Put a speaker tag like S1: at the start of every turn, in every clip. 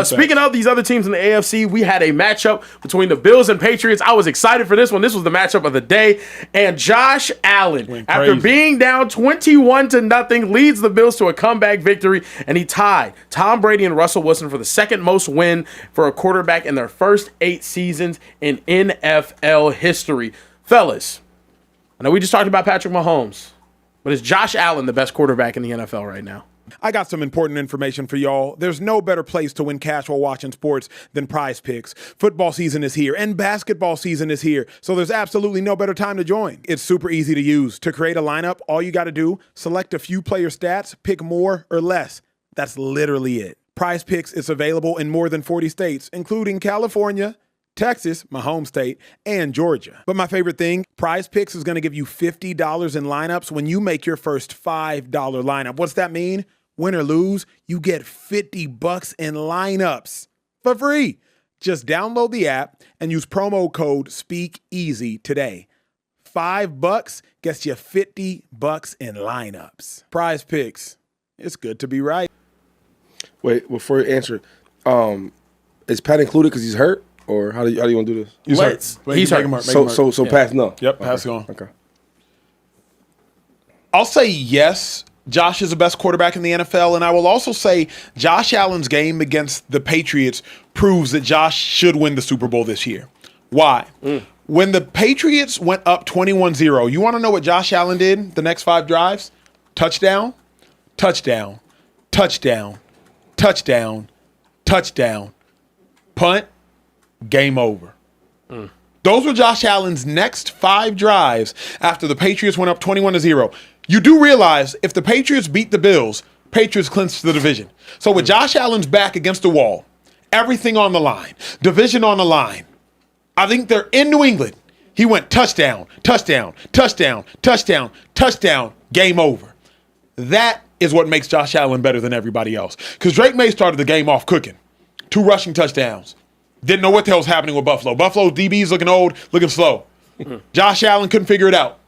S1: Speaking of these other teams in the AFC, we had a matchup between the Bills and Patriots. I was excited for this one. This was the matchup of the day. And Josh Allen, after being down 21-0, leads the Bills to a comeback victory, and he tied Tom Brady and Russell Wilson for the second most win for a quarterback in their first 8 seasons in NFL history. Fellas, I know we just talked about Patrick Mahomes, but is Josh Allen the best quarterback in the NFL right now?
S2: I got some important information for y'all. There's no better place to win cash while watching sports than PrizePicks. Football season is here and basketball season is here, so there's absolutely no better time to join. It's super easy to use. To create a lineup, all you got to do, select a few player stats, pick more or less. That's literally it. PrizePicks is available in more than 40 states, including California, Texas, my home state, and Georgia. But my favorite thing, PrizePicks is going to give you $50 in lineups when you make your first $5 lineup. What's that mean? Win or lose, you get $50 in lineups for free. Just download the app and use promo code Speakeasy today. $5 gets you $50 in lineups. PrizePicks, it's good to be right.
S3: Wait, before you answer, is Pat included because he's hurt? Or how do you want to do this?
S1: He's hurt. He's hurt.
S3: So pass no.
S2: Yep, pass on.
S3: Okay.
S2: I'll say yes, Josh is the best quarterback in the NFL, and I will also say Josh Allen's game against the Patriots proves that Josh should win the Super Bowl this year. Why? When the Patriots went up 21-0, you want to know what Josh Allen did the next 5 drives? Touchdown, touchdown, touchdown, touchdown, touchdown, punt, game over. Those were Josh Allen's next 5 drives after the Patriots went up 21-0. You do realize if the Patriots beat the Bills, Patriots clinch the division. So with Josh Allen's back against the wall, everything on the line, division on the line, I think they're in New England. He went touchdown, touchdown, touchdown, touchdown, touchdown, game over. That is what makes Josh Allen better than everybody else. Because Drake May started the game off cooking. 2 rushing touchdowns. Didn't know what the hell's happening with Buffalo. Buffalo's DB's looking old, looking slow. Josh Allen couldn't figure it out.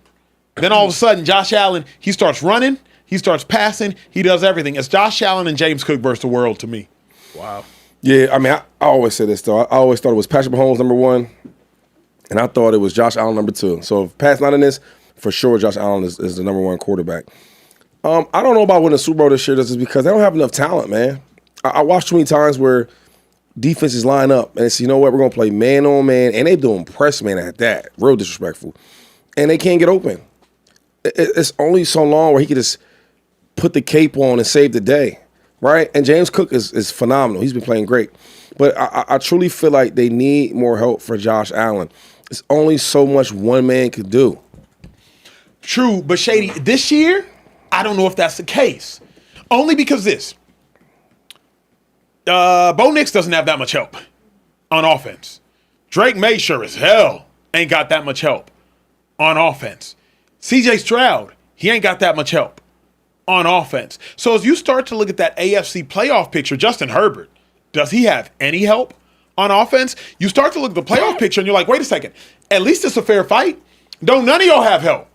S2: Then all of a sudden, Josh Allen, he starts running, he starts passing, he does everything. It's Josh Allen and James Cook versus the world to me.
S1: Wow.
S3: Yeah, I mean, I always say this, though. I always thought it was Patrick Mahomes, number 1, and I thought it was Josh Allen, number 2. So if Pat's not in this, for sure Josh Allen is the number 1 quarterback. I don't know about winning the Super Bowl this year just because they don't have enough talent, man. I watched too many times where defenses line up and say, you know what, we're going to play man on man, and they doing press man at that. Real disrespectful. And they can't get open. It's only so long where he can just put the cape on and save the day, right? And James Cook is phenomenal. He's been playing great. But I truly feel like they need more help for Josh Allen. It's only so much one man could do.
S2: True, but Shady, this year, I don't know if that's the case. Only because this. Bo Nix doesn't have that much help on offense. Drake May sure as hell ain't got that much help on offense. CJ Stroud, he ain't got that much help on offense. So as you start to look at that AFC playoff picture, Justin Herbert, does he have any help on offense? You start to look at the playoff picture and you're like, wait a second, at least it's a fair fight. Don't none of y'all have help.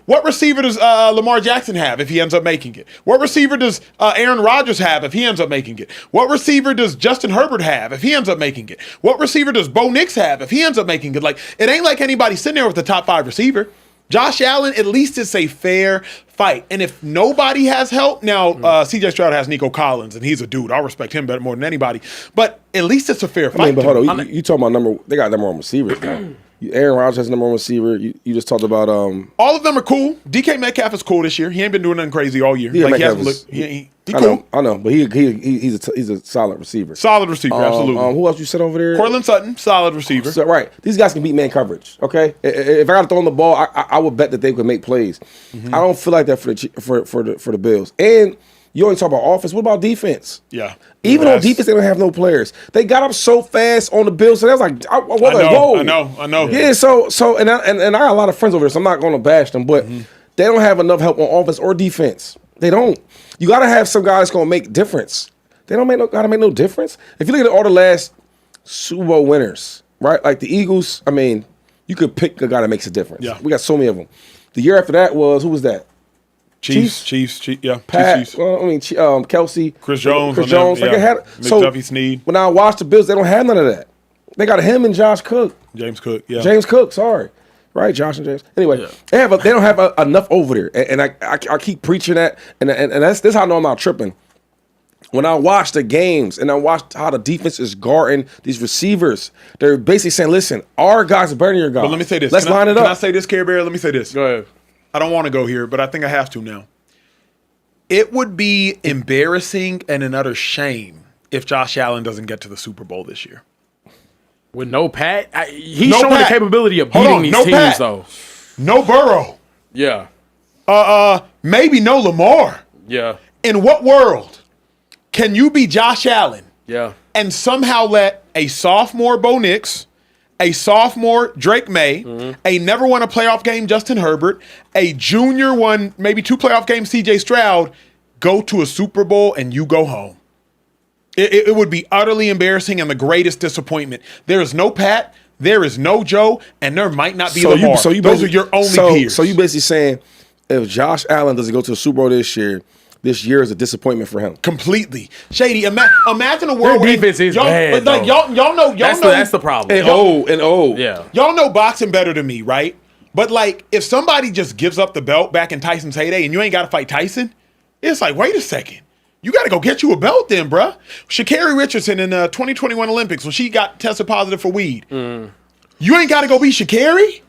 S2: What receiver does Lamar Jackson have if he ends up making it? What receiver does Aaron Rodgers have if he ends up making it? What receiver does Justin Herbert have if he ends up making it? What receiver does Bo Nix have if he ends up making it? Like, it ain't like anybody sitting there with the top 5 receiver. Josh Allen, at least it's a fair fight. And if nobody has help, now CJ Stroud has Nico Collins, and he's a dude. I'll respect him better more than anybody. But at least it's a fair fight.
S3: I mean, but hold on. You talking about they got number 1 receivers now. Aaron Rodgers has number 1 receiver. You just talked about
S2: all of them are cool. DK Metcalf is cool this year. He ain't been doing nothing crazy all year.
S3: Yeah,
S2: like he cool.
S3: I know, but he's a solid receiver.
S2: Solid receiver, absolutely.
S3: Who else you said over there?
S2: Cortland Sutton, solid receiver.
S3: So, right, these guys can beat man coverage. Okay, if I got to throw on the ball, I would bet that they could make plays. I don't feel like that for the Bills. And you only talk about offense. What about defense?
S2: Yeah.
S3: Even on defense, they don't have no players. They got up so fast on the Bills, so that was like, whoa.
S2: I know.
S3: Yeah, so and I got a lot of friends over there, so I'm not going to bash them, but they don't have enough help on offense or defense. They don't. You got to have some guys going to make difference. They don't gotta make no difference. If you look at all the last Super Bowl winners, right? Like the Eagles, I mean, you could pick a guy that makes a difference.
S2: Yeah.
S3: We got so many of them. The year after that was, who was that?
S2: Chiefs, yeah.
S3: Pat,
S2: Chiefs.
S3: well, I mean, Kelsey,
S2: Chris Jones.
S3: Chris Jones.
S2: Them,
S3: like
S2: yeah.
S3: it had, so
S2: McDuffie, Snead.
S3: when I watch the Bills, they don't have none of that. They got him and Josh Cook.
S2: James Cook, yeah.
S3: James Cook, sorry. Right, Josh and James. Anyway, they don't have enough over there. And I keep preaching that. And this how I know I'm not tripping. When I watch the games and I watch how the defense is guarding these receivers, they're basically saying, listen, our guys are better than your guys.
S2: But let me say this.
S3: Let's line it up.
S2: Can I say this, Care Bear? Let me say this.
S1: Go ahead.
S2: I don't want to go here, but I think I have to now. It would be embarrassing and an utter shame if Josh Allen doesn't get to the Super Bowl this year.
S1: With no Pat, he's
S2: No
S1: showing
S2: Pat.
S1: the capability of
S2: Hold
S1: beating
S2: on,
S1: these
S2: no
S1: teams,
S2: Pat.
S1: though.
S2: No Burrow.
S1: Yeah.
S2: Maybe no Lamar.
S1: Yeah.
S2: In what world can you be Josh Allen
S1: Yeah.
S2: and somehow let a sophomore Bo Nix, a sophomore Drake May, a never won a playoff game Justin Herbert, a junior won maybe 2 playoff games CJ Stroud, go to a Super Bowl and you go home? It would be utterly embarrassing and the greatest disappointment. There is no Pat, there is no Joe, and there might not be Lamar. Those are your only peers.
S3: So you basically saying if Josh Allen doesn't go to the Super Bowl this year is a disappointment for him.
S2: Completely. Shady, imagine a world
S1: Their defense is bad,
S2: like, y'all know
S1: That's the problem.
S3: Yeah.
S2: Y'all know boxing better than me, right? But like, if somebody just gives up the belt back in Tyson's heyday and you ain't got to fight Tyson, it's like, wait a second. You got to go get you a belt then, bruh. Sha'Carri Richardson in the 2021 Olympics when she got tested positive for weed. You ain't got to go beat Sha'Carri.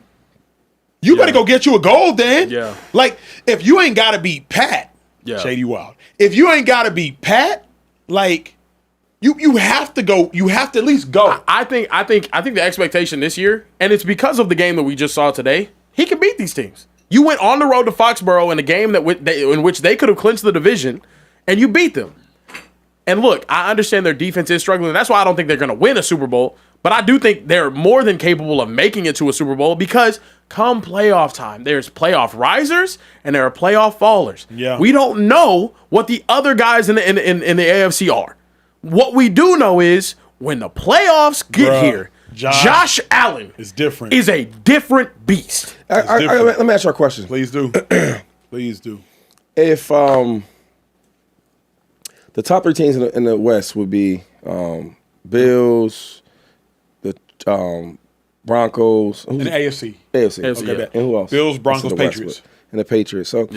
S2: You better go get you a gold then.
S1: Yeah.
S2: Like, if you ain't got to beat Pat, Shady Wild. If you ain't got to beat Pat, like, you have to go. You have to at least go.
S1: I think the expectation this year, and it's because of the game that we just saw today, he can beat these teams. You went on the road to Foxborough in a game in which they could have clinched the division, and you beat them. And look, I understand their defense is struggling. That's why I don't think they're going to win a Super Bowl. But I do think they're more than capable of making it to a Super Bowl because come playoff time, there's playoff risers and there are playoff fallers.
S2: Yeah.
S1: We don't know what the other guys in the AFC are. What we do know is when the playoffs get here, Josh Allen
S2: is different.
S1: Is a different beast.
S3: Let me ask you a question.
S2: Please do. Please do.
S3: If the top 3 teams in the West would be Bills, the Broncos,
S2: And the AFC.
S3: AFC.
S1: Okay,
S3: And who else?
S2: Bills, Broncos,
S3: That's in the West,
S2: Patriots.
S3: and the Patriots. So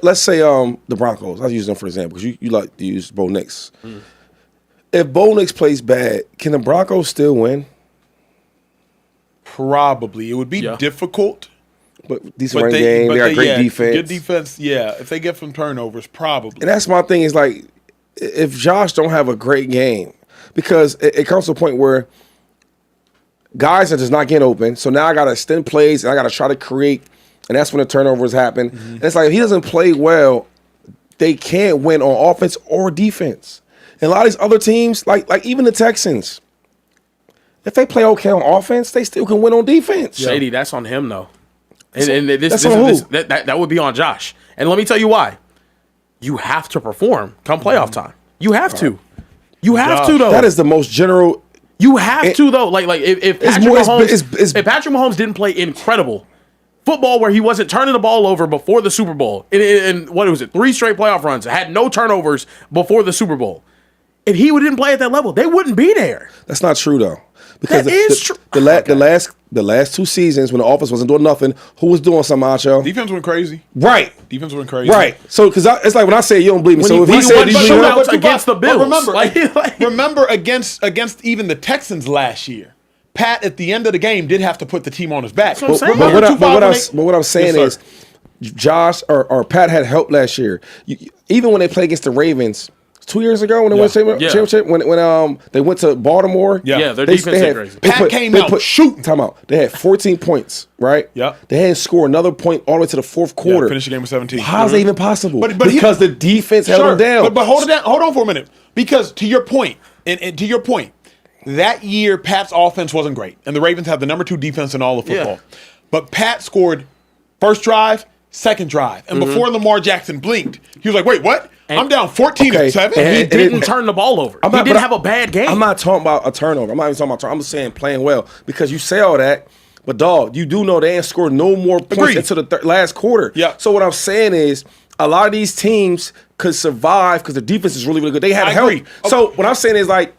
S3: let's say the Broncos. I'll use them for example because you like to use Bo Nix. If Bo Nix plays bad, can the Broncos still win?
S2: Probably. It would be difficult.
S3: But decent running game, they got great defense.
S2: Good defense, yeah. If they get some turnovers, probably.
S3: And that's my thing is like, if Josh don't have a great game, because it comes to a point where guys are just not getting open. So now I got to extend plays and I got to try to create, and that's when the turnovers happen. And it's like if he doesn't play well, they can't win on offense or defense. And a lot of these other teams, like even the Texans, if they play okay on offense, they still can win on defense.
S1: Shady, that's on him though. That would be on Josh. And let me tell you why. You have to perform come playoff time. You have to. You have to, though.
S3: That is the most general.
S1: You have to, though. Like if Patrick Mahomes didn't play incredible football where he wasn't turning the ball over before the Super Bowl, and what was it, 3 straight playoff runs, had no turnovers before the Super Bowl. If he didn't play at that level, they wouldn't be there.
S3: That's not true, though. Because
S1: That is true.
S3: The last 2 seasons when the offense wasn't doing nothing, who was doing something, Acho?
S2: Defense went crazy.
S3: Right.
S2: Defense went crazy.
S3: Right. So, because it's like when I say you don't believe me. So if
S1: he
S3: he said
S1: won
S3: you believe
S1: shootouts
S3: me,
S1: against the Bills.
S2: Remember against even the Texans last year, Pat at the end of the game did have to put the team on his back.
S1: That's what I'm saying.
S3: But what I'm saying is, Josh or Pat had help last year. Even when they played against the Ravens 2 years ago, when they won the championship, when they went to Baltimore,
S1: their defense is crazy.
S2: Pat came out shooting.
S3: Time out. They had 14 points, right?
S2: Yeah.
S3: They hadn't scored another point all the way to the fourth quarter.
S2: Finished the game with 17.
S3: How is that even possible?
S2: Because
S3: the defense held them down.
S2: But hold on for a minute. Because to your point, and to your point, that year Pat's offense wasn't great, and the Ravens had the number 2 defense in all of football. Yeah. But Pat scored first drive, second drive, and before Lamar Jackson blinked, he was like, "Wait, what? I'm down 14-7."
S1: And he didn't turn the ball over. He didn't have a bad game.
S3: I'm not talking about a turnover. I'm not even talking about turnover. I'm just saying playing well. Because you say all that, but dog, you do know they ain't scored no more points into the last quarter.
S2: Yeah.
S3: So what I'm saying is, a lot of these teams could survive because the defense is really, really good. They had
S2: I
S3: help.
S2: agree.
S3: So what I'm saying is like,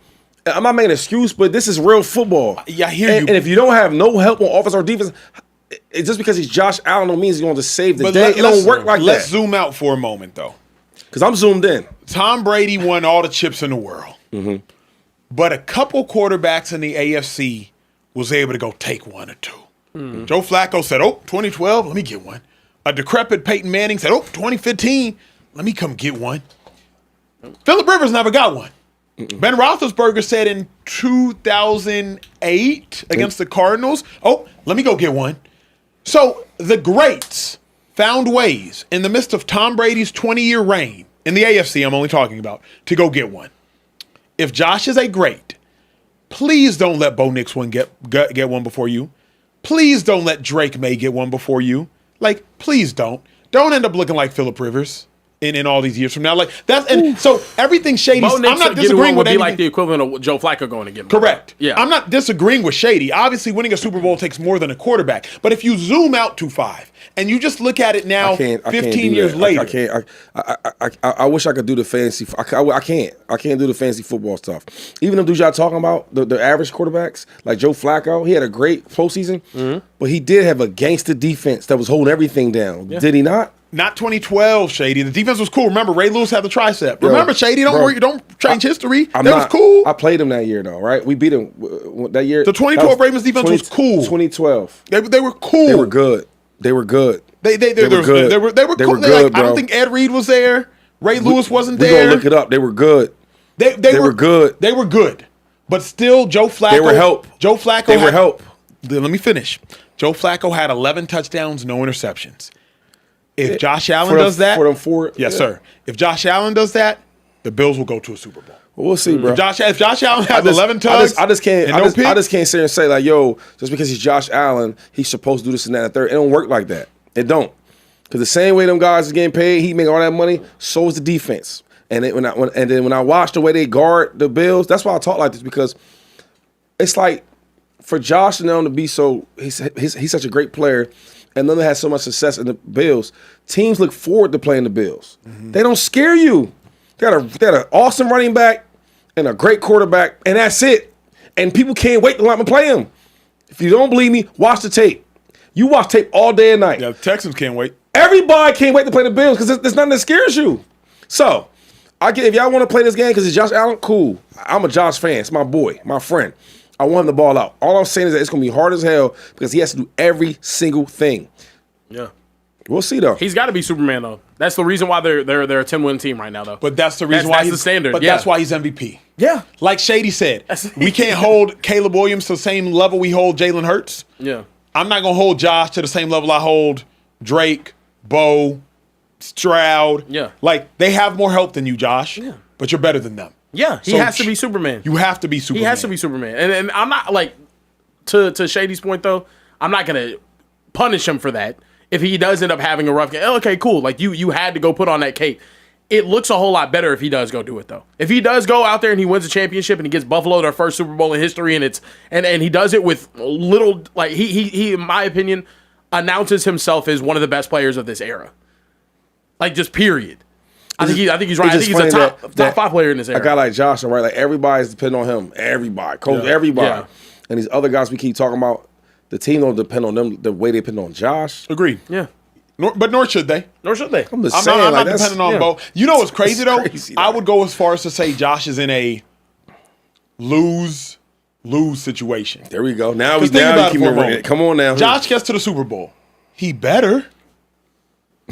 S3: I'm not making an excuse, but this is real football.
S2: Yeah, I hear
S3: and,
S2: you.
S3: And if you don't have no help on offense or defense, it's just because he's Josh Allen don't mean he's going to save the day. It don't work like that.
S2: Let's zoom out for a moment, though.
S3: Because I'm zoomed in.
S2: Tom Brady won all the chips in the world. Mm-hmm. But a couple quarterbacks in the AFC was able to go take one or two. Mm-hmm. Joe Flacco said, 2012, let me get one. A decrepit Peyton Manning said, 2015, let me come get one. Phillip Rivers never got one. Ben Roethlisberger said in 2008 against the Cardinals, let me go get one. So the greats found ways in the midst of Tom Brady's 20-year reign, in the AFC I'm only talking about, to go get one. If Josh is a great, please don't let Bo Nix get one before you. Please don't let Drake May get one before you. Like, please don't. Don't end up looking like Phillip Rivers. In all these years from now, like that's and so everything Shady. I'm not disagreeing with
S1: would be
S2: anything.
S1: like the equivalent of Joe Flacco going to get.
S2: Correct.
S1: Yeah,
S2: I'm not disagreeing with Shady. Obviously, winning a Super Bowl takes more than a quarterback. But if you zoom out to 5 and you just look at it now, 15 years later,
S3: I can't. I wish I could do the fantasy. I can't. I can't do the fantasy football stuff. Even them dudes y'all talking about, the average quarterbacks like Joe Flacco, he had a great postseason, but he did have a gangster defense that was holding everything down. Yeah. Did he not?
S2: Not 2012, Shady. The defense was cool. Remember, Ray Lewis had the tricep. Remember, Shady, don't worry, don't change history. That was cool.
S3: I played him that year, though, right? We beat him that year.
S2: The 2012 Ravens defense was cool.
S3: 2012.
S2: They were cool.
S3: They were good. They were good.
S2: They were good. They were cool.
S3: Good,
S2: I don't think Ed Reed was there. Ray Lewis wasn't there.
S3: We're going to look it up. They were good.
S2: They were good. They were good. But still, Joe Flacco.
S3: They were help.
S2: Joe Flacco.
S3: They were help.
S2: Let me finish. Joe Flacco had 11 touchdowns, no interceptions. If Josh Allen does that, yes, sir. If Josh Allen does that, the Bills will go to a Super Bowl.
S3: We'll see, bro.
S2: If Josh Allen has 11 touchdowns,
S3: I just can't sit here and say like, yo, just because he's Josh Allen, he's supposed to do this and that and the third. It don't work like that. It don't. Because the same way them guys are getting paid, he make all that money. So is the defense. And then when I watch the way they guard the Bills, that's why I talk like this, because it's like for Josh and them to be so he's such a great player. And then they had so much success in the Bills. Teams look forward to playing the Bills. Mm-hmm. They don't scare you. They got an awesome running back and a great quarterback, and that's it. And people can't wait to let them play him. If you don't believe me, watch the tape. You watch tape all day and night.
S2: Yeah, the Texans can't wait.
S3: Everybody can't wait to play the Bills because there's nothing that scares you. So, if y'all want to play this game because it's Josh Allen, cool. I'm a Josh fan. It's my boy, my friend. I want him to ball out. All I'm saying is that it's going to be hard as hell because he has to do every single thing.
S1: Yeah.
S3: We'll see, though.
S1: He's got to be Superman, though. That's the reason why they're a 10-win team right now, though.
S2: But that's the reason why
S1: that's the standard.
S2: But that's why he's MVP.
S1: Yeah.
S2: Like Shady said, we can't hold Caleb Williams to the same level we hold Jalen Hurts.
S1: Yeah.
S2: I'm not going to hold Josh to the same level I hold Drake, Bo, Stroud.
S1: Yeah.
S2: Like, they have more help than you, Josh.
S1: Yeah.
S2: But you're better than them.
S1: Yeah, he has to be Superman.
S2: You have to be Superman.
S1: He has to be Superman. And I'm not, like, to Shady's point, though, I'm not going to punish him for that. If he does end up having a rough game, okay, cool. Like, you had to go put on that cape. It looks a whole lot better if he does go do it, though. If he does go out there and he wins a championship and he gets Buffalo their first Super Bowl in history, and he does it with little, like, he in my opinion, announces himself as one of the best players of this era. Like, just period. I think he's right. I think he's a top 5 player in this era.
S3: A guy like Josh, right? Like, everybody's depending on him. Everybody. Coach, everybody. Yeah. And these other guys we keep talking about, the team don't depend on them the way they depend on Josh.
S2: Agreed.
S1: Yeah.
S2: But nor should they.
S1: Nor should they.
S2: I'm not depending on Bo. You know what's crazy, though? I would go as far as to say Josh is in a lose situation.
S3: There we go. Now we keep come on now.
S2: Josh gets to the Super Bowl. He better.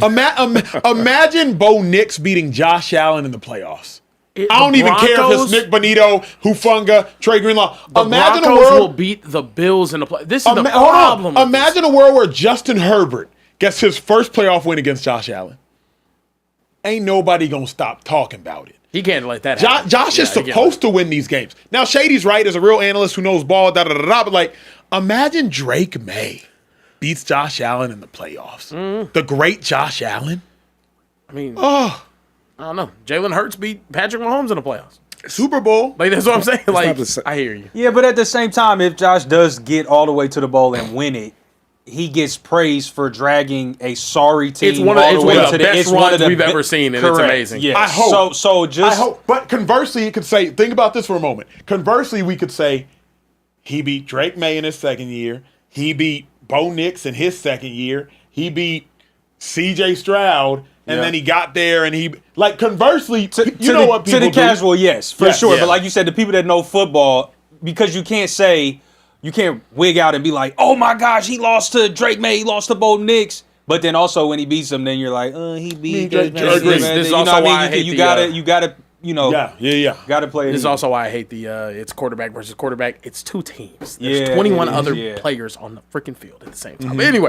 S2: Imagine Bo Nix beating Josh Allen in the playoffs. I don't even care if it's Nick Bonito, Hufanga, Trey Greenlaw. Imagine a world
S1: will beat the Bills in the play. This is the problem.
S2: Imagine a world where Justin Herbert gets his first playoff win against Josh Allen. Ain't nobody gonna stop talking about it.
S1: He can't let that happen.
S2: Josh is supposed to win these games. Now Shady's right as a real analyst who knows ball. But like, imagine Drake May beats Josh Allen in the playoffs. Mm. The great Josh Allen.
S1: I mean, I don't know. Jalen Hurts beat Patrick Mahomes in the playoffs.
S2: Super Bowl.
S1: Like, that's what I'm saying. Like, I hear you.
S4: Yeah, but at the same time, if Josh does get all the way to the bowl and win it, he gets praised for dragging a sorry team.
S1: It's one of the best runs we've ever seen, and it's amazing.
S4: Yes.
S2: I hope.
S4: I
S2: hope. But conversely, you could say, think about this for a moment. Conversely, we could say he beat Drake May in his second year. He beat Bo Nix in his second year. He beat C.J. Stroud. And then he got there, and he like conversely, you know what people do.
S4: To the casual, yes, for sure.
S2: Yeah.
S4: But like you said, the people that know football, because you can't wig out and be like, oh my gosh, he lost to Drake May, he lost to Bo Nix. But then also when he beats them, then you're like, he beat Drake May.
S1: This is also why I hate
S4: you gotta. Got to play it.
S1: This is also why I hate the it's quarterback versus quarterback. It's two teams. There's
S4: Yeah,
S1: 21 other players on the freaking field at the same time. But anyway,